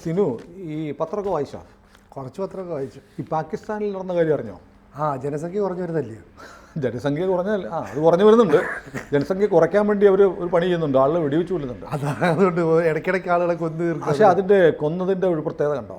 സിനു, ഈ പത്രമൊക്കെ വായിച്ചോ? കുറച്ച് പത്രമൊക്കെ വായിച്ചു. ഈ പാകിസ്ഥാനിൽ നടന്ന കാര്യം അറിഞ്ഞോ? ജനസംഖ്യ കുറഞ്ഞു വരുന്നല്ലേ? ജനസംഖ്യ കുറഞ്ഞാൽ അത് കുറഞ്ഞു വരുന്നുണ്ട്. ജനസംഖ്യ കുറയ്ക്കാൻ വേണ്ടി അവർ ഒരു പണി ചെയ്യുന്നുണ്ട്, ആളുകൾ വെടിവെച്ച് കൊല്ലുന്നുണ്ട്. അതുകൊണ്ട് ഇടയ്ക്കിടയ്ക്ക് ആളുകളെ കൊന്നു തീർക്കും. പക്ഷേ അതിൻ്റെ കൊന്നതിൻ്റെ ഒരു പ്രത്യേകത കണ്ടോ?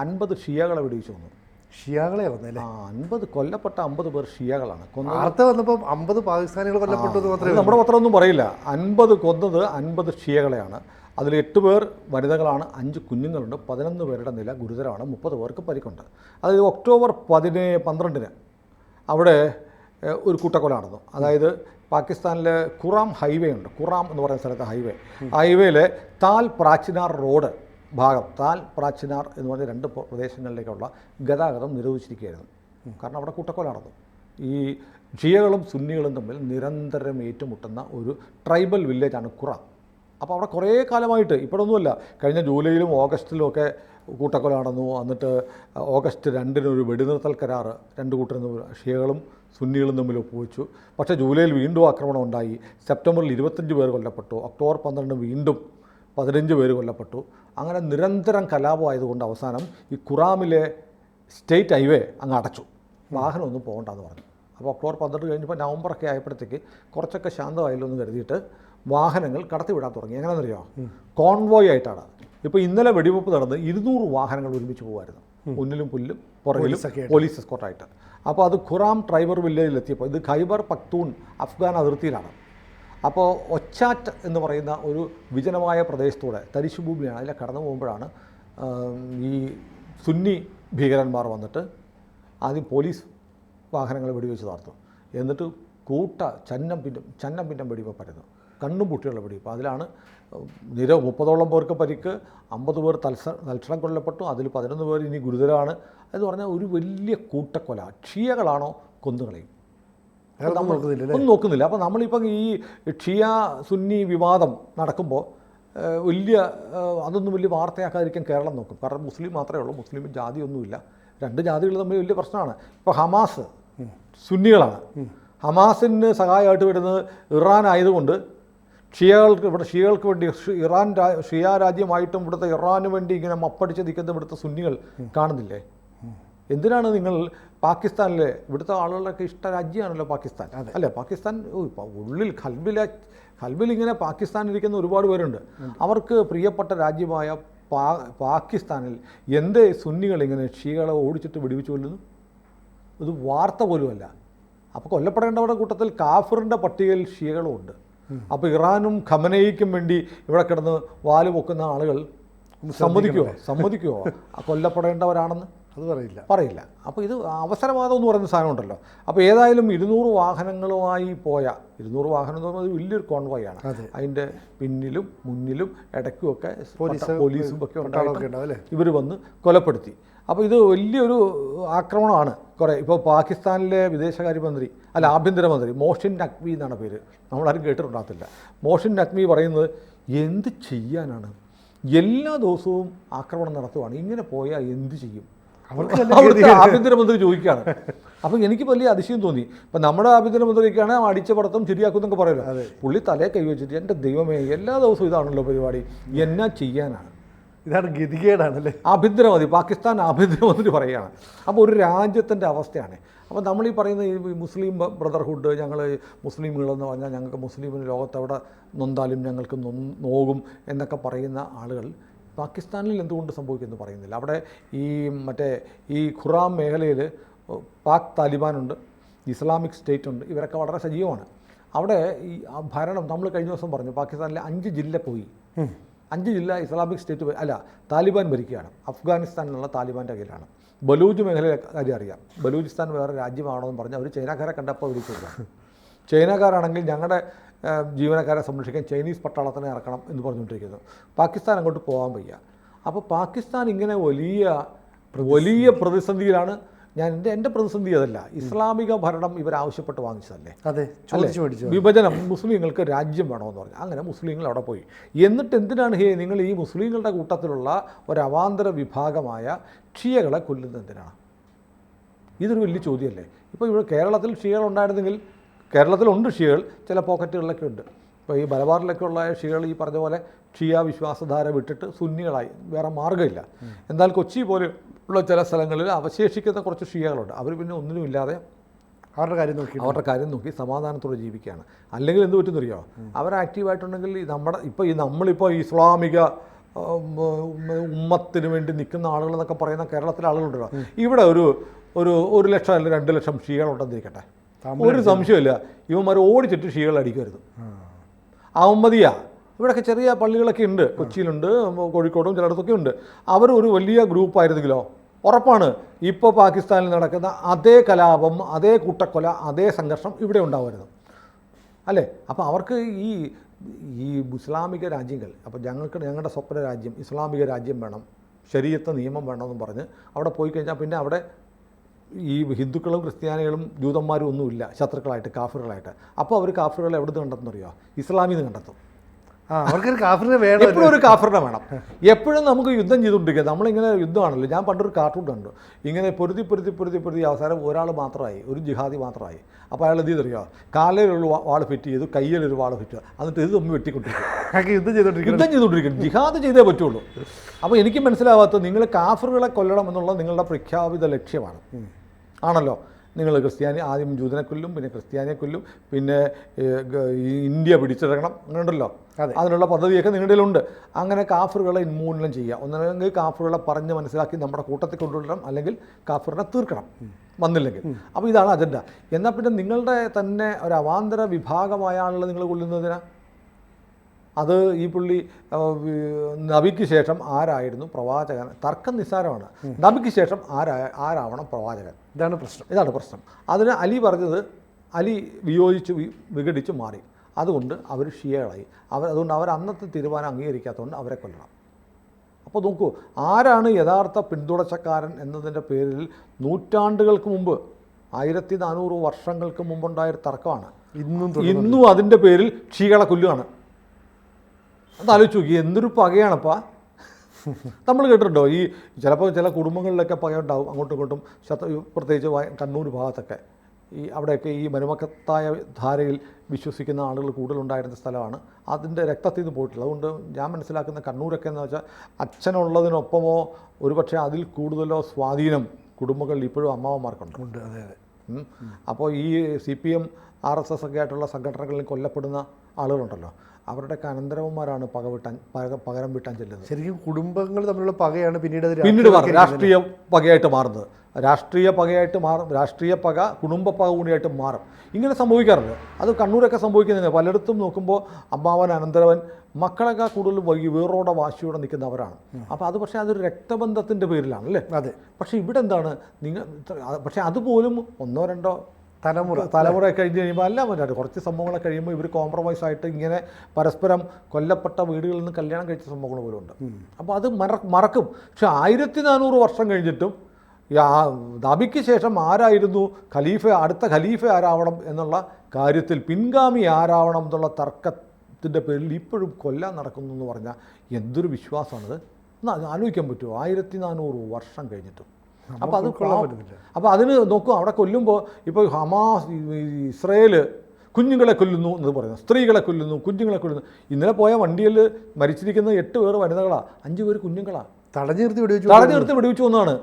50 ഷിയകളെ വെടിവെച്ച് കൊന്നു. ഷിയാകളെ വന്നല്ലേ? 50 കൊല്ലപ്പെട്ട 50 പേർ ഷിയകളാണ് കൊന്നത്. വാർത്ത വന്നപ്പോൾ 50 പാകിസ്ഥാനികൾ കൊല്ലപ്പെട്ടു മാത്രമേ. നമ്മുടെ പത്രമൊന്നും പറയില്ല. 50 കൊന്നത് 50 ഷിയകളെയാണ്. അതിൽ 8 പേർ വനിതകളാണ്, 5 കുഞ്ഞുങ്ങളുണ്ട്, 11 പേരുടെ നില ഗുരുതരമാണ്, 30 പേർക്ക് പരിക്കുണ്ട്. അത് ഒക്ടോബർ 12 അവിടെ ഒരു കൂട്ടക്കൊല നടന്നു. അതായത് പാകിസ്ഥാനിലെ ഖുറാം ഹൈവേ ഉണ്ട്, ഖുറാം എന്ന് പറയുന്ന സ്ഥലത്തെ ഹൈവേയിലെ താൽ പ്രാച്ചിനാർ റോഡ് ഭാഗം, താൽ പ്രാച്ചിനാർ എന്ന് പറഞ്ഞ 2 പ്രദേശങ്ങളിലേക്കുള്ള ഗതാഗതം നിരോധിച്ചിരിക്കുകയായിരുന്നു. കാരണം അവിടെ കൂട്ടക്കൊല നടന്നു. ഈ ഷിയകളും സുന്നികളും തമ്മിൽ നിരന്തരം ഏറ്റുമുട്ടുന്ന ഒരു ട്രൈബൽ വില്ലേജാണ് ഖുറാം. അപ്പോൾ അവിടെ കുറേ കാലമായിട്ട്, ഇപ്പോഴൊന്നുമല്ല, കഴിഞ്ഞ ജൂലൈയിലും ഓഗസ്റ്റിലും ഒക്കെ കൂട്ടക്കൊല നടന്നു. എന്നിട്ട് ഓഗസ്റ്റ് 2 ഒരു വെടിനിർത്തൽ കരാർ 2 കൂട്ടരും ഷിയകളും സുന്നികളും തമ്മിൽ ഒപ്പുവെച്ചു. പക്ഷേ ജൂലൈയിൽ വീണ്ടും ആക്രമണം ഉണ്ടായി. സെപ്റ്റംബറിൽ 25 പേർ കൊല്ലപ്പെട്ടു. ഒക്ടോബർ 12 വീണ്ടും 15 പേര് കൊല്ലപ്പെട്ടു. അങ്ങനെ നിരന്തരം കലാപമായതുകൊണ്ട് അവസാനം ഈ ഖുറാമിലെ സ്റ്റേറ്റ് ഹൈവേ അങ്ങ് അടച്ചു. വാഹനമൊന്നും പോകണ്ടെന്ന് പറഞ്ഞു. അപ്പോൾ ഒക്ടോബർ 12 കഴിഞ്ഞപ്പോൾ നവംബറൊക്കെ ആയപ്പോഴത്തേക്ക് കുറച്ചൊക്കെ ശാന്തമായല്ലോ എന്ന് കരുതിയിട്ട് വാഹനങ്ങൾ കടത്തിവിടാൻ തുടങ്ങി. എങ്ങനെയാണെന്നറിയോ? കോൺവോയ് ആയിട്ടാണ്. ഇപ്പോൾ ഇന്നലെ വെടിവെപ്പ് നടന്ന് 200 വാഹനങ്ങൾ ഒരുമിച്ച് പോകുമായിരുന്നു, മുന്നിലും പുല്ലും പുറകിലും പോലീസ് എസ്കോർട്ടായിട്ട്. അപ്പോൾ അത് ഖുറാം ട്രൈബൽ വില്ലേജിലെത്തിയപ്പോൾ, ഇത് ഖൈബർ പക്തൂൺ അഫ്ഗാൻ അതിർത്തിയിലാണ്. അപ്പോൾ ഒച്ചാറ്റ് എന്ന് പറയുന്ന ഒരു വിജനമായ പ്രദേശത്തൂടെ, തരിശുഭൂമിയാണ്, അതിലെ കടന്നു പോകുമ്പോഴാണ് ഈ സുന്നി ഭീകരന്മാർ വന്നിട്ട് ആദ്യം പോലീസ് വാഹനങ്ങൾ വെടിവെച്ച് നടത്തും. എന്നിട്ട് ചന്നം പിന്നം വെടിവെപ്പായിരുന്നു, കണ്ണും പൊട്ടിയുള്ള വെടിവെപ്പ്. അതിലാണ് 30ഓളം പേർക്ക് പരിക്ക്, 50 പേർ തൽക്ഷണം കൊല്ലപ്പെട്ടു. അതിൽ 11 പേർ ഇനി ഗുരുതരമാണ്. എന്ന് പറഞ്ഞാൽ ഒരു വലിയ കൂട്ടക്കൊല. ഷിയകളാണോ കൊന്നുകളയും, ഒന്നും നോക്കുന്നില്ല. അപ്പോൾ നമ്മളിപ്പം ഈ ഷിയ സുന്നി വിവാദം നടക്കുമ്പോൾ അതൊന്നും വലിയ വാർത്തയാക്കാതിരിക്കാൻ കേരളം നോക്കും. കാരണം മുസ്ലിം മാത്രമേ ഉള്ളൂ, മുസ്ലിം ജാതിയൊന്നുമില്ല. 2 ജാതികൾ തമ്മിൽ വലിയ പ്രശ്നമാണ്. ഇപ്പോൾ ഹമാസ് സുന്നികളാണ്. ഹമാസിന് സഹായമായിട്ട് വരുന്നത് ഇറാൻ ആയതുകൊണ്ട് ഷിയകൾക്ക് വേണ്ടി ഷിയ രാജ്യമായിട്ടും ഇവിടുത്തെ ഇറാന് വേണ്ടി ഇങ്ങനെ മപ്പടിച്ച് നിൽക്കുന്ന ഇവിടുത്തെ സുന്നികൾ കാണുന്നില്ലേ? എന്തിനാണ് നിങ്ങൾ പാകിസ്ഥാനിലെ, ഇവിടുത്തെ ആളുകളുടെയൊക്കെ ഇഷ്ട രാജ്യമാണല്ലോ പാകിസ്ഥാൻ, അല്ലേ? പാകിസ്ഥാൻ ഉള്ളിൽ ഖൽബിൽ ഇങ്ങനെ പാകിസ്ഥാനിരിക്കുന്ന ഒരുപാട് പേരുണ്ട്. അവർക്ക് പ്രിയപ്പെട്ട രാജ്യമായ പാകിസ്ഥാനിൽ എന്തേ സുന്നികൾ ഇങ്ങനെ ഷിയകളെ ഓടിച്ചിട്ട് വെടിവെച്ച് കൊല്ലുന്നു? ഇത് വാർത്ത പോലുമല്ല. അപ്പോൾ കൊല്ലപ്പെടേണ്ടവരുടെ കൂട്ടത്തിൽ കാഫിറിൻ്റെ പട്ടികയിൽ ഷിയകളും ഉണ്ട്. അപ്പോൾ ഇറാനും ഖമനയിക്കും വേണ്ടി ഇവിടെ കിടന്ന് വാല് പൊക്കുന്ന ആളുകൾ സമ്മതിക്കുമോ കൊല്ലപ്പെടേണ്ടവരാണെന്ന്? അത് പറയില്ല. അപ്പോൾ ഇത് അവസരവാദം എന്ന് പറയുന്ന സാധനം ഉണ്ടല്ലോ. അപ്പോൾ ഏതായാലും 200 വാഹനങ്ങളുമായി പോയ 200 വാഹനം എന്ന് പറയുന്നത് വലിയൊരു കോൺവോയാണ്. അതിൻ്റെ പിന്നിലും മുന്നിലും ഇടയ്ക്കുമൊക്കെ പോലീസും ഒക്കെ ഉണ്ടായിട്ട് ഇവർ വന്ന് കൊലപ്പെടുത്തി. അപ്പോൾ ഇത് വലിയൊരു ആക്രമണമാണ്. ഇപ്പോൾ പാകിസ്ഥാനിലെ വിദേശകാര്യമന്ത്രി ആഭ്യന്തരമന്ത്രി മോഷിൻ നഖ്വി എന്നാണ് പേര്, നമ്മളാരും കേട്ടിട്ടുണ്ടാകത്തില്ല. മോഷിൻ നഖ്വി പറയുന്നത്, എന്ത് ചെയ്യാനാണ്, എല്ലാ ദിവസവും ആക്രമണം നടത്തുവാണ്, ഇങ്ങനെ പോയാൽ എന്ത് ചെയ്യും? അവിടുത്തെ ആഭ്യന്തരമന്ത്രി ചോദിക്കുകയാണ്. അപ്പം എനിക്ക് വലിയ അതിശയം തോന്നി. ഇപ്പം നമ്മുടെ ആഭ്യന്തരമന്ത്രിക്കാണ് അടിച്ച പടത്തം ശരിയാക്കുന്നൊക്കെ പറയുമല്ലോ. പുള്ളി തലേ കൈവച്ചിട്ട്, എൻ്റെ ദൈവമേ, എല്ലാ ദിവസവും ഇതാണല്ലോ പരിപാടി, എന്നാ ചെയ്യാനാണ്? ഇതാണ് ഗതികേടാണല്ലേ പാകിസ്ഥാൻ ആഭ്യന്തരമന്ത്രി പറയുകയാണ്. അപ്പോൾ ഒരു രാജ്യത്തിൻ്റെ അവസ്ഥയാണ്. അപ്പോൾ നമ്മളീ പറയുന്ന ഈ മുസ്ലിം ബ്രദർഹുഡ്, ഞങ്ങൾ മുസ്ലിമുകളെന്ന് പറഞ്ഞാൽ ഞങ്ങൾക്ക് മുസ്ലിമിന് ലോകത്തെവിടെ നൊന്താലും ഞങ്ങൾക്ക് നോകും എന്നൊക്കെ പറയുന്ന ആളുകൾ പാകിസ്ഥാനിൽ എന്തുകൊണ്ട് സംഭവിക്കുമെന്ന് പറയുന്നില്ല. അവിടെ ഈ ഖുറാം മേഖലയിൽ പാക് താലിബാനുണ്ട്, ഇസ്ലാമിക് സ്റ്റേറ്റ് ഉണ്ട്, ഇവരൊക്കെ വളരെ സജീവമാണ്. അവിടെ ഈ ഭരണം, നമ്മൾ കഴിഞ്ഞ ദിവസം പറഞ്ഞു, പാകിസ്ഥാനിലെ 5 ജില്ല പോയി. 5 ജില്ല ഇസ്ലാമിക് സ്റ്റേറ്റ് താലിബാൻ ഭരിക്കുകയാണ്. അഫ്ഗാനിസ്ഥാനിലുള്ള താലിബാൻ്റെ കയ്യിലാണ്. ബലൂജ് മേഖലയിലെ കാര്യം അറിയാം. ബലൂചിസ്ഥാൻ വേറെ രാജ്യമാണെന്ന് പറഞ്ഞ് അവർ ചൈനക്കാരെ കണ്ടപ്പോൾ വിളിച്ചില്ല. ചൈനക്കാരാണെങ്കിൽ ഞങ്ങളുടെ ജീവനക്കാരെ സംരക്ഷിക്കാൻ ചൈനീസ് പട്ടാളത്തിനെ ഇറക്കണം എന്ന് പറഞ്ഞുകൊണ്ടിരിക്കുന്നു. പാകിസ്ഥാൻ അങ്ങോട്ട് പോകാൻ വയ്യ. അപ്പോൾ പാകിസ്ഥാൻ ഇങ്ങനെ വലിയ പ്രതിസന്ധിയിലാണ്. എൻ്റെ പ്രതിസന്ധി അതല്ല, ഇസ്ലാമിക ഭരണം ഇവരാവശ്യപ്പെട്ട് വാങ്ങിച്ചതല്ലേ? വിഭജനം, മുസ്ലിങ്ങൾക്ക് രാജ്യം വേണമെന്ന് പറഞ്ഞു. അങ്ങനെ മുസ്ലിങ്ങൾ അവിടെ പോയി. എന്നിട്ട് എന്തിനാണ് നിങ്ങൾ ഈ മുസ്ലിങ്ങളുടെ കൂട്ടത്തിലുള്ള ഒരു അവാന്തര വിഭാഗമായ ഷിയകളെ കൊല്ലുന്നത് എന്തിനാണ്? ഇതൊരു വലിയ ചോദ്യമല്ലേ? ഇപ്പോൾ ഇവിടെ കേരളത്തിൽ ഷിയകൾ ഉണ്ടായിരുന്നെങ്കിൽ, കേരളത്തിലുണ്ട് ഷിയകൾ, ചില പോക്കറ്റുകളിലൊക്കെ ഉണ്ട്. ഇപ്പോൾ ഈ മലബാറിലൊക്കെ ഉള്ള ഷിയകൾ ഈ പറഞ്ഞ പോലെ ഷിയ വിശ്വാസധാര വിട്ടിട്ട് സുന്നികളായി, വേറെ മാർഗ്ഗമില്ല. എന്നാൽ കൊച്ചി പോലെ ഉള്ള ചില സ്ഥലങ്ങളിൽ അവശേഷിക്കുന്ന കുറച്ച് ഷിയകളുണ്ട്. അവർ പിന്നെ ഒന്നിനുമില്ലാതെ അവരുടെ കാര്യം നോക്കി സമാധാനത്തോടെ ജീവിക്കുകയാണ്. അല്ലെങ്കിൽ എന്ത് പറ്റുന്നറിയോ, അവർ ആക്റ്റീവായിട്ടുണ്ടെങ്കിൽ നമ്മളിപ്പോൾ ഇസ്ലാമിക ഉമ്മത്തിന് വേണ്ടി നിൽക്കുന്ന ആളുകൾ എന്നൊക്കെ പറയുന്ന കേരളത്തിലെ ആളുകളുണ്ടല്ലോ, ഇവിടെ ഒരു 1 ലക്ഷം അല്ലെങ്കിൽ 2 ലക്ഷം ഷിയകളുണ്ടെന്നിരിക്കട്ടെ, ഒരു സംശയമില്ല ഇവന്മാർ ഓടിച്ചിട്ട് ഷിയകൾ അടിക്കരുത്. അഹമ്മദിയ ഇവിടെയൊക്കെ ചെറിയ പള്ളികളൊക്കെ ഉണ്ട്, കൊച്ചിയിലുണ്ട്, കോഴിക്കോടും ചിലയിടത്തൊക്കെ ഉണ്ട്. അവർ ഒരു വലിയ ഗ്രൂപ്പായിരുന്നെങ്കിലോ ഉറപ്പാണ് ഇപ്പോൾ പാകിസ്ഥാനിൽ നടക്കുന്ന അതേ കലാപം, അതേ കൂട്ടക്കൊല, അതേ സംഘർഷം ഇവിടെ ഉണ്ടാവരുത് അല്ലേ. അപ്പോൾ അവർക്ക് ഈ ഇസ്ലാമിക രാജ്യങ്ങൾ, അപ്പോൾ ഞങ്ങളുടെ സ്വപ്ന രാജ്യം ഇസ്ലാമിക രാജ്യം വേണം, ശരീഅത്ത് നിയമം വേണമെന്നും പറഞ്ഞ് അവിടെ പോയി കഴിഞ്ഞാൽ പിന്നെ അവിടെ ഈ ഹിന്ദുക്കളും ക്രിസ്ത്യാനികളും ജൂതന്മാരും ഒന്നുമില്ല ശത്രുക്കളായിട്ട്, കാഫിറുകളായിട്ട്. അപ്പോൾ അവർ കാഫിറുകളെ എവിടെ നിന്ന് കണ്ടെത്തുന്നറിയോ, ഇസ്ലാമിൽ നിന്ന് കണ്ടെത്തും. അവർക്കൊരു കാഫിറിനെ വേണം, എപ്പോഴും ഒരു കാഫിറിനെ വേണം. എപ്പോഴും നമുക്ക് യുദ്ധം ചെയ്തുകൊണ്ടിരിക്കുക. നമ്മളിങ്ങനെ യുദ്ധമാണല്ലോ. ഞാൻ പണ്ടൊരു കാർട്ടൂൺ കണ്ടു, ഇങ്ങനെ പൊരുതി അവസാനം ഒരാൾ മാത്രമായി, ഒരു ജിഹാദി മാത്രമായി. അപ്പോൾ അയാൾ എന്ത് ചെയ്തറിയോ, കാലിലൊരു വാൾ ഫിറ്റ് ചെയ്തു, കയ്യിലൊരു വാൾ ഫിറ്റ് ചെയ്തു, എന്നിട്ട് ഇത് തമ്മിൽ വെട്ടിക്കൊണ്ടിരിക്കും, യുദ്ധം ചെയ്തുകൊണ്ടിരിക്കും. ജിഹാദ് ചെയ്തേ പറ്റുള്ളൂ. അപ്പോൾ എനിക്ക് മനസ്സിലാവാത്ത, നിങ്ങൾ കാഫിറുകളെ കൊല്ലണം എന്നുള്ള നിങ്ങളുടെ പ്രഖ്യാപിത ലക്ഷ്യമാണ് ആണല്ലോ. നിങ്ങൾ ആദ്യം ജൂതനെ കൊല്ലും, പിന്നെ ക്രിസ്ത്യാനിയെ കൊല്ലും, പിന്നെ ഇന്ത്യ പിടിച്ചെടുക്കണം, അങ്ങനെ ഉണ്ടല്ലോ. അതിനുള്ള പദ്ധതിയൊക്കെ നിങ്ങളുടെയിലുണ്ട്. അങ്ങനെ കാഫിറുകളെ ഉന്മൂലനം ചെയ്യുക. ഒന്നല്ലെങ്കിൽ കാഫിറുകളെ പറഞ്ഞ് മനസ്സിലാക്കി നമ്മുടെ കൂട്ടത്തിൽ കൊണ്ടുവരണം, അല്ലെങ്കിൽ കാഫിറിനെ തീർക്കണം വന്നില്ലെങ്കിൽ. അപ്പോൾ ഇതാണ് അജണ്ട. എന്നാൽ പിന്നെ നിങ്ങളുടെ തന്നെ ഒരു അവാന്തര വിഭാഗമായ ആളുകളെ നിങ്ങൾ കൊല്ലുന്നതിനാ? അത് ഈ പുള്ളി നബിക്ക് ശേഷം ആരായിരുന്നു പ്രവാചകൻ? തർക്കം നിസ്സാരമാണ്. നബിക്ക് ശേഷം ആരാവണം പ്രവാചകൻ? ഇതാണ് പ്രശ്നം. അതിന് അലി പറഞ്ഞത്, അലി വിഘടിച്ച് മാറി. അതുകൊണ്ട് അവർ ഷിയകളായി. അതുകൊണ്ട് അവർ അന്നത്തെ തീരുമാനം അംഗീകരിക്കാത്തതുകൊണ്ട് അവരെ കൊല്ലണം. അപ്പോൾ നോക്കൂ, ആരാണ് യഥാർത്ഥ പിന്തുടർച്ചക്കാരൻ എന്നതിൻ്റെ പേരിൽ നൂറ്റാണ്ടുകൾക്ക് മുമ്പ്, 1400 വർഷങ്ങൾക്ക് മുമ്പുണ്ടായൊരു തർക്കമാണ്. ഇന്നും അതിൻ്റെ പേരിൽ ഷിയകളെ കൊല്ലുകയാണ്. അതാലോചിച്ച് നോക്കി, എന്തൊരു പകയാണപ്പാ. നമ്മൾ കേട്ടിട്ടുണ്ടോ, ഈ ചിലപ്പോൾ ചില കുടുംബങ്ങളിലൊക്കെ പകയുണ്ടാവും അങ്ങോട്ടും ഇങ്ങോട്ടും. പ്രത്യേകിച്ച് കണ്ണൂർ ഭാഗത്തൊക്കെ അവിടെയൊക്കെ ഈ മരുമക്കത്തായ ധാരയിൽ വിശ്വസിക്കുന്ന ആളുകൾ കൂടുതലുണ്ടായിരുന്ന സ്ഥലമാണ്. അതിൻ്റെ രക്തത്തിൽ നിന്ന് പോയിട്ടില്ല. അതുകൊണ്ട് ഞാൻ മനസ്സിലാക്കുന്ന കണ്ണൂരൊക്കെ എന്ന് വെച്ചാൽ അച്ഛനുള്ളതിനൊപ്പമോ ഒരുപക്ഷെ അതിൽ കൂടുതലോ സ്വാധീനം കുടുംബങ്ങളിൽ ഇപ്പോഴും അമ്മാവന്മാർക്കുണ്ട്. അപ്പോൾ ഈ CPM RSS ഒക്കെ ആയിട്ടുള്ള സംഘടനകളിൽ കൊല്ലപ്പെടുന്ന ആളുകളുണ്ടല്ലോ, അവരുടെയൊക്കെ അനന്തരവന്മാരാണ് പകരം വീട്ടാൻ ചെല്ലുന്നത്. ശരിക്കും കുടുംബങ്ങൾ തമ്മിലുള്ള പകയാണ് പിന്നീട് രാഷ്ട്രീയ പകയായിട്ട് മാറുന്നത്. രാഷ്ട്രീയ പക കുടുംബ പക കൂടിയായിട്ട് മാറും. ഇങ്ങനെ സംഭവിക്കാറുണ്ട്. അത് കണ്ണൂരൊക്കെ സംഭവിക്കുന്നില്ല. പലയിടത്തും നോക്കുമ്പോൾ അമ്മാവൻ അനന്തരവൻ മക്കളൊക്കെ കൂടുതൽ വേറോടെ വാശിയോടെ നിൽക്കുന്നവരാണ്. അപ്പോൾ അത് പക്ഷേ അതൊരു രക്തബന്ധത്തിൻ്റെ പേരിലാണ് അല്ലേ. അതെ. പക്ഷേ ഇവിടെ എന്താണ് പക്ഷേ അതുപോലും 1-2 തലമുറ കഴിഞ്ഞ് കഴിയുമ്പോൾ എല്ലാം പറ്റാറ്. കുറച്ച് സംഭവങ്ങളെ കഴിയുമ്പോൾ ഇവർ കോംപ്രമൈസ് ആയിട്ട് ഇങ്ങനെ പരസ്പരം കൊല്ലപ്പെട്ട വീടുകളിൽ നിന്ന് കല്യാണം കഴിച്ച സംഭവങ്ങൾ പോലും ഉണ്ട്. അപ്പോൾ അത് മറക്കും. പക്ഷെ 1400 വർഷം കഴിഞ്ഞിട്ടും നബിക്ക് ശേഷം ആരായിരുന്നു അടുത്ത ഖലീഫ ആരാവണം എന്നുള്ള കാര്യത്തിൽ പിൻഗാമി ആരാവണം എന്നുള്ള തർക്കത്തിൻ്റെ പേരിൽ ഇപ്പോഴും കൊല്ലാൻ നടക്കുന്നു എന്ന് പറഞ്ഞാൽ എന്തൊരു വിശ്വാസമാണത്. എന്നാൽ ആലോചിക്കാൻ പറ്റുമോ 1400 വർഷം കഴിഞ്ഞിട്ടും. അപ്പോൾ അതിന് നോക്കൂ, അവിടെ കൊല്ലുമ്പോൾ ഇപ്പോൾ ഹമാസ്, ഇസ്രയേൽ കുഞ്ഞുങ്ങളെ കൊല്ലുന്നു എന്ന് പറയുന്നു, സ്ത്രീകളെ കൊല്ലുന്നു, കുഞ്ഞുങ്ങളെ കൊല്ലുന്നു. ഇന്നലെ പോയ വണ്ടിയിൽ മരിച്ചിരിക്കുന്ന 8 പേർ വനിതകളാണ്, 5 പേർ കുഞ്ഞുങ്ങളാണ്. തടഞ്ഞു നിർത്തി വെടിവെച്ചു ഒന്നാണ്.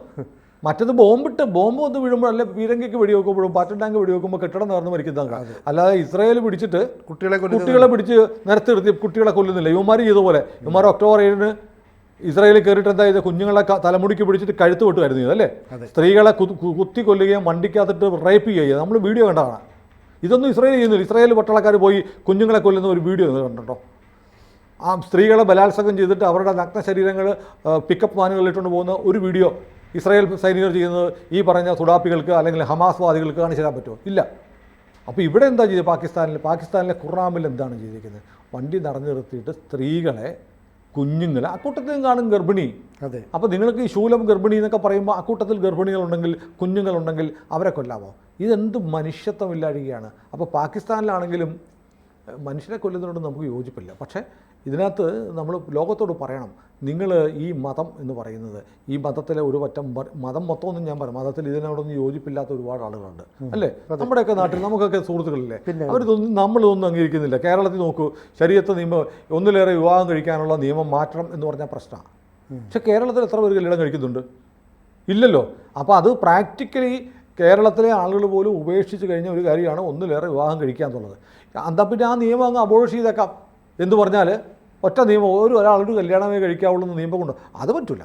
മറ്റത് ബോംബ് വന്ന് വീഴുമ്പോൾ, അല്ലെ പീരങ്കിക്ക് വെടിവെക്കുമ്പോഴും പാറ്റൻ ടാങ്ക് വെടിവെക്കുമ്പോൾ കെട്ടിടം നേർന്ന് മരിക്കുന്നതാണ്. അല്ലാതെ ഇസ്രായേൽ പിടിച്ചിട്ട് കുട്ടികളെ പിടിച്ച് നിരത്തി നിർത്തി കുട്ടികളെ കൊല്ലുന്നില്ല. ഇവന്മാർ ചെയ്തപോലെ ഇവന്മാർ ഒക്ടോബർ 7-ന് ഇസ്രായേലിൽ കയറിയിട്ട് എന്താ ചെയ്ത്, കുഞ്ഞുങ്ങളെ തലമുടിക്ക് പിടിച്ചിട്ട് കഴുത്ത് വെട്ടുമായിരുന്നു ഇതല്ലേ. സ്ത്രീകളെ കുത്തി കൊല്ലുകയും വണ്ടിക്കകത്തിട്ട് റേപ്പ് ചെയ്യുക. നമ്മൾ വീഡിയോ കണ്ടതാണ്. ഇതൊന്നും ഇസ്രായേൽ ചെയ്യുന്നില്ല. ഇസ്രായേൽ പട്ടാളക്കാർ പോയി കുഞ്ഞുങ്ങളെ കൊല്ലുന്ന ഒരു വീഡിയോ കണ്ടിട്ടോ. ആ സ്ത്രീകളെ ബലാത്സംഗം ചെയ്തിട്ട് അവരുടെ നഗ്ന ശരീരങ്ങൾ പിക്കപ്പ് വാനുകളിലിട്ടുകൊണ്ട് പോകുന്ന ഒരു വീഡിയോ ഇസ്രായേൽ സൈനികർ ചെയ്യുന്നത് ഈ പറഞ്ഞ സുഡാപ്പികൾക്ക് അല്ലെങ്കിൽ ഹമാസ് വാദികൾക്ക് കാണിച്ചു തരാൻ പറ്റുമോ? ഇല്ല. അപ്പോൾ ഇവിടെ എന്താ ചെയ്തത്? പാകിസ്ഥാനിലെ ഖുറാമിൽ എന്താണ് ചെയ്തിരിക്കുന്നത്? വണ്ടി നടന്നു നിർത്തിയിട്ട് സ്ത്രീകളെ, കുഞ്ഞുങ്ങളെ, അക്കൂട്ടത്തിൽ കാണും ഗർഭിണി. അതെ. അപ്പോൾ നിങ്ങൾക്ക് ഈ ശൂലം ഗർഭിണി എന്നൊക്കെ പറയുമ്പോൾ അക്കൂട്ടത്തിൽ ഗർഭിണികളുണ്ടെങ്കിൽ, കുഞ്ഞുങ്ങളുണ്ടെങ്കിൽ അവരെ കൊല്ലാമോ? ഇതെന്ത് മനുഷ്യത്വമില്ലാഴികയാണ്. അപ്പോൾ പാകിസ്ഥാനിലാണെങ്കിലും മനുഷ്യരെ കൊല്ലുന്നതിനോട് നമുക്ക് യോജിപ്പില്ല. പക്ഷേ ഇതിനകത്ത് നമ്മൾ ലോകത്തോട് പറയണം, നിങ്ങൾ ഈ മതം എന്ന് പറയുന്നത്, ഈ മതത്തിലെ ഒരു പറ്റം മതം മൊത്തമൊന്നും ഞാൻ പറയാം, മതത്തിൽ ഇതിനോടൊന്നും യോജിപ്പില്ലാത്ത ഒരുപാട് ആളുകളുണ്ട് അല്ലേ? നമ്മുടെയൊക്കെ നാട്ടിൽ നമുക്കൊക്കെ സുഹൃത്തുക്കളില്ലേ, അവരിതൊന്നും നമ്മളിതൊന്നും അംഗീകരിക്കുന്നില്ല. കേരളത്തിൽ നോക്കൂ, ശരീഅത്ത് നിയമം ഒന്നിലേറെ വിവാഹം കഴിക്കാനുള്ള നിയമം മാറ്റണം എന്ന് പറഞ്ഞാൽ പ്രശ്നമാണ്. പക്ഷെ കേരളത്തിൽ എത്ര പേര് കല്യാണം കഴിക്കുന്നുണ്ട്? ഇല്ലല്ലോ. അപ്പോൾ അത് പ്രാക്ടിക്കലി കേരളത്തിലെ ആളുകൾ പോലും ഉപേക്ഷിച്ച് കഴിഞ്ഞ ഒരു കാര്യമാണ് ഒന്നിലേറെ വിവാഹം കഴിക്കുക എന്നുള്ളത്. എന്താ പിന്നെ ആ നിയമം അങ്ങ് അബോളിഷ് ചെയ്തേക്കാം എന്ന് പറഞ്ഞാൽ ഒറ്റ നിയമം, ഒരാളൊരു കല്യാണമേ കഴിക്കാവുള്ളൂ എന്ന് നിയമം കൊണ്ട് അത് പറ്റില്ല.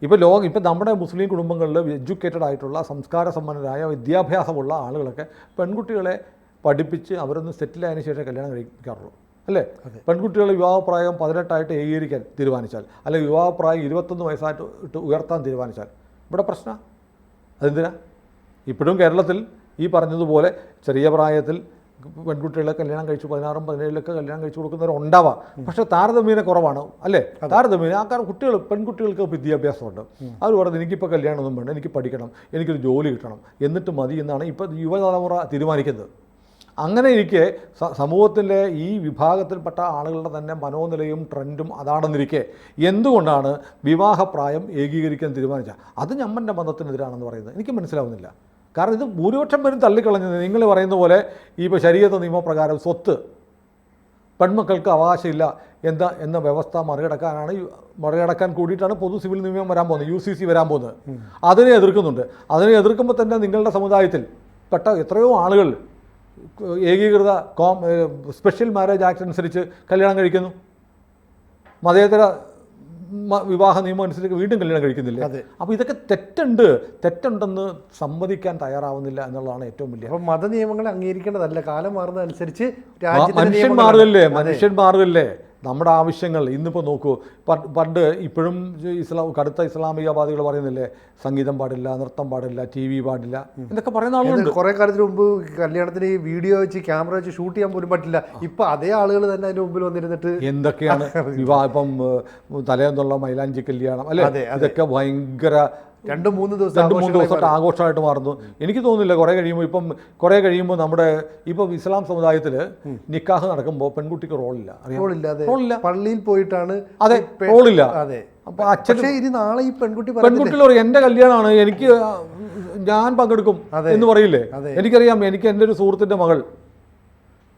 ഇപ്പം നമ്മുടെ മുസ്ലിം കുടുംബങ്ങളിൽ എഡ്യൂക്കേറ്റഡ് ആയിട്ടുള്ള സംസ്കാര സമ്പന്നരായ വിദ്യാഭ്യാസമുള്ള ആളുകളൊക്കെ പെൺകുട്ടികളെ പഠിപ്പിച്ച് അവരൊന്ന് സെറ്റിലായതിനു ശേഷം കല്യാണം കഴിക്കാറുള്ളൂ അല്ലേ? പെൺകുട്ടികളെ വിവാഹപ്രായം 18 ഏകീകരിക്കാൻ തീരുമാനിച്ചാൽ, അല്ലെങ്കിൽ വിവാഹപ്രായം 21 വയസ്സായിട്ട് ഉയർത്താൻ തീരുമാനിച്ചാൽ ഇവിടെ പ്രശ്നം അതെന്തിനാ? ഇപ്പോഴും കേരളത്തിൽ ഈ പറഞ്ഞതുപോലെ ചെറിയ പ്രായത്തിൽ പെൺകുട്ടികളെ കല്യാണം കഴിച്ചു 16, 17 കല്യാണം കഴിച്ചു കൊടുക്കുന്നവരുണ്ടാവാം. പക്ഷേ താരതമ്യേന കുറവാണ് അല്ലേ? താരതമ്യേന ആ കാരണം പെൺകുട്ടികൾക്ക് വിദ്യാഭ്യാസമുണ്ട്. അവർ പറയുന്നത് എനിക്കിപ്പോൾ കല്യാണമൊന്നും വേണ്ട, എനിക്ക് പഠിക്കണം, എനിക്കൊരു ജോലി കിട്ടണം, എന്നിട്ട് മതി എന്നാണ് ഇപ്പോൾ യുവതലമുറ തീരുമാനിക്കുന്നത്. അങ്ങനെ ഇരിക്കെ സമൂഹത്തിലെ ഈ വിഭാഗത്തിൽപ്പെട്ട ആളുകളുടെ തന്നെ മനോനിലയും ട്രെൻഡും അതാണെന്നിരിക്കെ എന്തുകൊണ്ടാണ് വിവാഹപ്രായം ഏകീകരിക്കാൻ തീരുമാനിച്ചത്? അത് ഞമ്മൻ്റെ മതത്തിനെതിരാണെന്ന് പറയുന്നത് എനിക്ക് മനസ്സിലാവുന്നില്ല. കാരണം ഇത് ഭൂരിപക്ഷം പേരും തള്ളിക്കളഞ്ഞത്. നിങ്ങൾ പറയുന്ന പോലെ ഇപ്പോൾ ശരീഅത്ത് നിയമപ്രകാരം സ്വത്ത് പെൺമക്കൾക്ക് അവകാശമില്ല എന്ന വ്യവസ്ഥ മറികടക്കാൻ കൂടിയിട്ടാണ് പൊതു സിവിൽ നിയമം വരാൻ പോകുന്നത്, UCC വരാൻ പോകുന്നത്. അതിനെ എതിർക്കുന്നുണ്ട്. അതിനെ എതിർക്കുമ്പോൾ തന്നെ നിങ്ങളുടെ സമുദായത്തിൽ പെട്ട എത്രയോ ആളുകൾ ഏകീകൃത സ്പെഷ്യൽ മാരേജ് ആക്ട് അനുസരിച്ച് കല്യാണം കഴിക്കുന്നു. മതേതര വിവാഹ നിയമം അനുസരിച്ച് വീണ്ടും കല്യാണം കഴിക്കുന്നില്ല. അപ്പോൾ ഇതൊക്കെ തെറ്റുണ്ടെന്ന് സമ്മതിക്കാൻ തയ്യാറാവുന്നില്ല എന്നുള്ളതാണ് ഏറ്റവും വലിയ. അപ്പോൾ മത നിയമങ്ങൾ അംഗീകരിക്കേണ്ടതല്ല, കാലം മാറുന്നതനുസരിച്ച് മനുഷ്യൻ മാറുകല്ലേ. നമ്മുടെ ആവശ്യങ്ങൾ ഇന്നിപ്പോൾ നോക്കൂ, പണ്ട് ഇപ്പോഴും കടുത്ത ഇസ്ലാമികവാദികൾ പറയുന്നില്ലേ, സംഗീതം പാടില്ല, നൃത്തം പാടില്ല, TV പാടില്ല എന്നൊക്കെ പറയുന്ന ആളുകളുണ്ട്. കുറേ കാലത്തിന് മുമ്പ് കല്യാണത്തിന് വീഡിയോ വെച്ച് ക്യാമറ വെച്ച് ഷൂട്ട് ചെയ്യാൻ പോലും പറ്റില്ല. ഇപ്പം അതേ ആളുകൾ തന്നെ അതിന് മുമ്പിൽ വന്നിരുന്നിട്ട് എന്തൊക്കെയാണ് വിവാഹം, തലേന്നുള്ള മൈലാഞ്ചി കല്യാണം അല്ലേ, ഇതൊക്കെ ഭയങ്കര 2-3 ദിവസമായിട്ട് ആഘോഷമായിട്ട് മാറുന്നു. എനിക്ക് തോന്നുന്നില്ല കുറേ കഴിയുമ്പോൾ നമ്മുടെ ഇപ്പം ഇസ്ലാം സമുദായത്തിൽ നിക്കാഹ് നടക്കുമ്പോൾ പെൺകുട്ടിക്ക് റോളില്ല. പള്ളിയിൽ പോയിട്ടാണ് റോളില്ല. അപ്പൊ അച്ഛൻ ഇനി നാളെ ഈ പെൺകുട്ടികൾ പറയും എൻ്റെ കല്യാണമാണ്, ഞാൻ പങ്കെടുക്കും എന്ന് പറയില്ലേ? എനിക്കറിയാം, എനിക്ക് എൻ്റെ ഒരു സുഹൃത്തിൻ്റെ മകൾ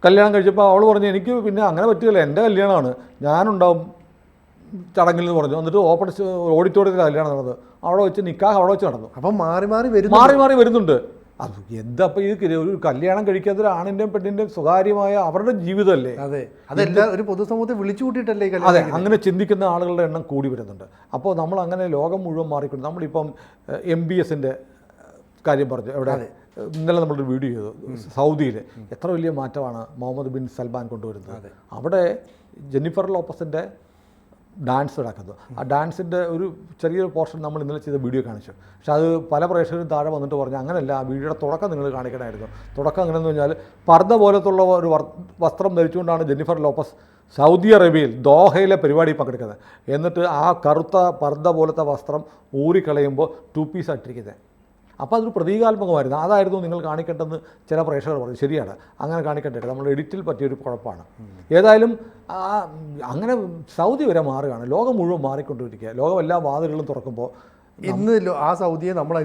കല്യാണം കഴിച്ചപ്പോൾ അവൾ പറഞ്ഞു എനിക്ക് പിന്നെ അങ്ങനെ പറ്റുകയില്ല, എൻ്റെ കല്യാണമാണ്, ഞാനുണ്ടാവും ചടങ്ങിൽ എന്ന് പറഞ്ഞു. എന്നിട്ട് ഓഡിറ്റോറിയത്തിൽ കല്യാണം നടന്നത്, അവിടെ വെച്ച് നിക്കാഹ് അവിടെ വെച്ച് നടന്നു. അപ്പം മാറി വരുന്നുണ്ട്. അത് എന്താ ഈ ഒരു കല്യാണം കഴിക്കാത്ത ഒരു ആണിൻ്റെയും പെണ്ണിൻ്റെയും സ്വകാര്യമായ അവരുടെ ജീവിതമല്ലേ? അതെല്ലാം ഒരു പൊതുസമൂഹത്തെ വിളിച്ചു കൂട്ടിയിട്ടല്ലേ? അതെ, അങ്ങനെ ചിന്തിക്കുന്ന ആളുകളുടെ എണ്ണം കൂടി വരുന്നുണ്ട്. അപ്പോൾ നമ്മൾ അങ്ങനെ ലോകം മുഴുവൻ മാറിക്കൊണ്ട് നമ്മളിപ്പം MBSൻ്റെ കാര്യം പറഞ്ഞു. എവിടെ ഇന്നലെ നമ്മളൊരു വീഡിയോ ചെയ്തു, സൗദിയിൽ എത്ര വലിയ മാറ്റമാണ് മുഹമ്മദ് ബിൻ സൽമാൻ കൊണ്ടുവരുന്നത്. അവിടെ ജെന്നിഫർ ലോപ്പസിൻ്റെ ഡാൻസ് നടക്കുന്നു. ആ ഡാൻസിൻ്റെ ഒരു ചെറിയൊരു പോർഷൻ നമ്മൾ ഇന്നലെ ചെയ്ത വീഡിയോ കാണിച്ചു. പക്ഷെ അത് പല പ്രേക്ഷകരും താഴെ വന്നിട്ട് പറഞ്ഞു അങ്ങനെയല്ല, ആ വീഡിയോയുടെ തുടക്കം നിങ്ങൾ കാണിക്കണമായിരുന്നു. തുടക്കം എങ്ങനെയെന്ന് പറഞ്ഞാൽ പർദ്ദ പോലത്തുള്ള ഒരു വസ്ത്രം ധരിച്ചുകൊണ്ടാണ് ജെന്നിഫർ ലോപ്പസ് സൗദി അറേബ്യയിൽ ദോഹയിലെ പരിപാടി പങ്കെടുക്കുന്നത്. എന്നിട്ട് ആ കറുത്ത പർദ്ദ പോലത്തെ വസ്ത്രം ഊറിക്കളയുമ്പോൾ 2 പീസ് ആയിട്ടിരിക്കുന്നത്. അപ്പോൾ അതൊരു പ്രതീകാത്മകമായിരുന്നു. അതായിരുന്നു നിങ്ങൾ കാണിക്കേണ്ടതെന്ന് ചില പ്രേക്ഷകർ പറഞ്ഞു. ശരിയാണ്, അങ്ങനെ കാണിക്കേണ്ടത് നമ്മൾ എഡിറ്റിൽ പറ്റിയൊരു കുഴപ്പമാണ്. ഏതായാലും അങ്ങനെ സൗദി വരെ മാറുകയാണ്. ലോകം മുഴുവൻ മാറിക്കൊണ്ടിരിക്കുക. ലോകം എല്ലാ വാതിലുകളും തുറക്കുമ്പോൾ ഇന്ന് ആ സൗദിയെ നമ്മൾ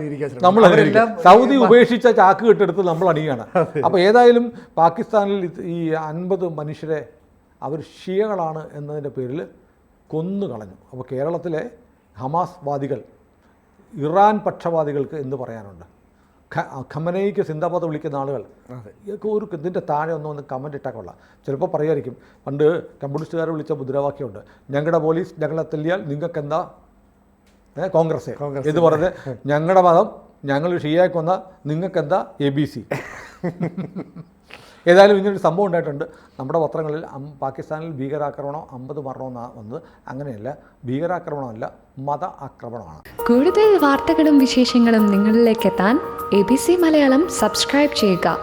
സൗദി ഉപേക്ഷിച്ച ചാക്ക് കെട്ടെടുത്ത് നമ്മൾ അണിയുകയാണ്. അപ്പോൾ ഏതായാലും പാകിസ്ഥാനിൽ ഈ 50 മനുഷ്യരെ അവർ ഷിയകളാണ് എന്നതിൻ്റെ പേരിൽ കൊന്നു കളഞ്ഞു. അപ്പോൾ കേരളത്തിലെ ഹമാസ് വാദികൾ, ഇറാൻ പക്ഷപാതികൾക്ക് എന്ന് പറയാനുണ്ട്. ഖമനയ്ക്ക് സിന്ദാബാദ് വിളിക്കുന്ന ആളുകൾ ഒരു ഇതിൻ്റെ താഴെ ഒന്ന് കമൻറ്റ് ഇട്ടാൽ കൊള്ളാം. ചിലപ്പോൾ പറയുമായിരിക്കും, പണ്ട് കമ്മ്യൂണിസ്റ്റുകാരെ വിളിച്ച മുദ്രാവാക്യമുണ്ട്, ഞങ്ങളുടെ പോലീസ് ഞങ്ങളെ തല്ലിയാൽ നിങ്ങൾക്കെന്താ കോൺഗ്രസ് എന്ന് പറഞ്ഞ്, ഞങ്ങളുടെ മതം ഞങ്ങൾ ഷിയയെ കൊന്ന നിങ്ങൾക്കെന്താ ABC. ഏതായാലും ഇങ്ങനൊരു സംഭവം ഉണ്ടായിട്ടുണ്ട്. നമ്മുടെ പത്രങ്ങളിൽ പാകിസ്ഥാനിൽ ഭീകരാക്രമണം 50 മരണമെന്നാണ് വന്നത്. അങ്ങനെയല്ല, ഭീകരാക്രമണമല്ല, മത ആക്രമണമാണ്. കൂടുതൽ വാർത്തകളും വിശേഷങ്ങളും നിങ്ങളിലേക്ക് എത്താൻ ABC മലയാളം സബ്സ്ക്രൈബ് ചെയ്യുക,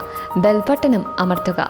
ബെൽബട്ടനും അമർത്തുക.